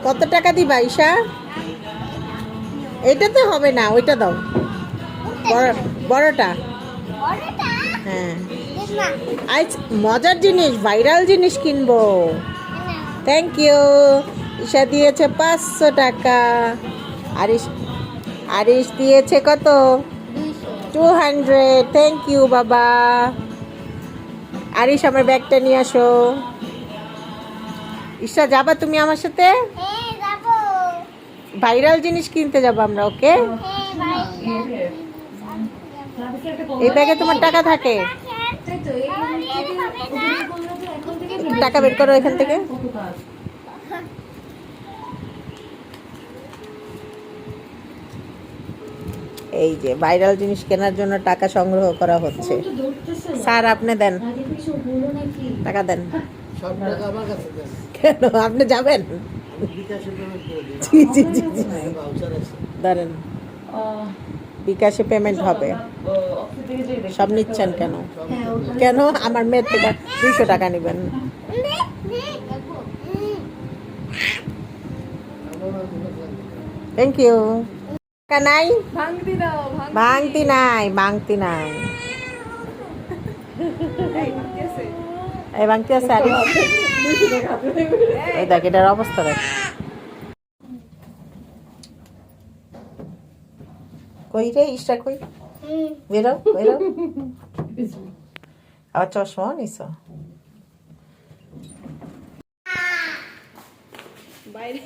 কত টাকা দিবা ঈশা? এটাতে হবে না, ওইটা দাও, বড়টা। হ্যাঁ, আজ মজার জিনিস, ভাইরাল জিনিস কিনবো। Thank you. ঈশা দিয়েছে 500 টাকা। আরিশ আরিশ দিয়েছে কত? 200। থ্যাংক ইউ বাবা। আরিশ আমার ব্যাগটা নিয়ে আসো। ঈশা যাবা তুমি আমার সাথে? ভাইরাল জিনিস কিনতে যাবো আমরা, ওকে? এই ব্যাগে তোমার টাকা থাকে? টাকা বের করো এখান থেকে। এই যে ভাইরাল জিনিস কেনার জন্য টাকা সংগ্রহ করা হচ্ছে। স্যার আপনি দেন টাকা, দেন। কেন আপনি যাবেন? জি জি জি জি, ধরেন, বিকাশে পেমেন্ট হবে। সব নিচ্ছেন কেন? কেন আমার মেয়ের থেকে 200 টাকা নেবেন? Thank you. টাকা নাই, ভাঙতি নাই, ভাঙতি নাই। এই ভাঙতি আছে আর এই দেখ, এটার অবস্থা দেখ। কই রে ইস্টা, কই? বেরো বেরো। আবার চশমা নিছ? বাইরে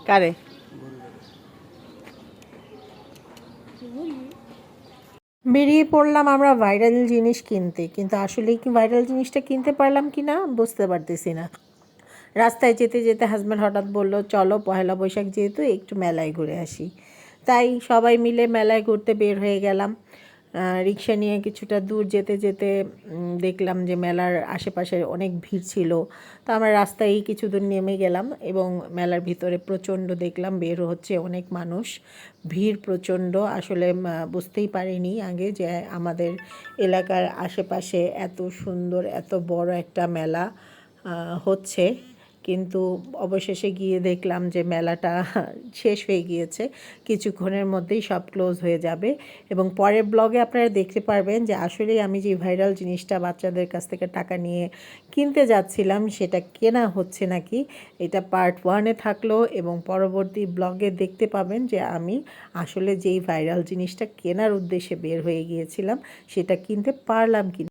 কারে? বেরিয়ে পড়লাম আমরা ভাইরাল জিনিস কিনতে, কিন্তু আসলে কি ভাইরাল জিনিসটা কিনতে পারলাম কি না বুঝতে পারতেছি না। রাস্তায় যেতে যেতে হাজব্যান্ড হঠাৎ বলল, চলো পহেলা বৈশাখ যেহেতু একটু মেলায় ঘুরে আসি। তাই সবাই মিলে মেলায় ঘুরতে বের হয়ে গেলাম। রিক্সা নিয়ে কিছুটা দূর যেতে যেতে দেখলাম যে মেলার আশেপাশে অনেক ভিড় ছিল। তো আমরা রাস্তায় কিছু দূর নেমে গেলাম এবং মেলার ভিতরে প্রচণ্ড দেখলাম বের হচ্ছে অনেক মানুষ, ভিড় প্রচণ্ড। আসলে বুঝতেই পারিনি আগে যে আমাদের এলাকার আশেপাশে এত সুন্দর এত বড় একটা মেলা হচ্ছে। কিন্তু অবশেষে গিয়ে দেখলাম যে মেলাটা শেষ হয়ে গিয়েছে, কিছুক্ষণের মধ্যেই সব ক্লোজ হয়ে যাবে। এবং পরের ব্লগে আপনারা দেখতে পারবেন যে আসলেই আমি যে ভাইরাল জিনিসটা বাচ্চাদের কাছ থেকে টাকা নিয়ে কিনতে যাচ্ছিলাম সেটা কেনা হচ্ছে নাকি। এটা পার্ট 1-এ থাকলো এবং পরবর্তী ব্লগে দেখতে পাবেন যে আমি আসলে যেই ভাইরাল জিনিসটা কেনার উদ্দেশ্যে বের হয়ে গিয়েছিলাম সেটা কিনতে পারলাম কি।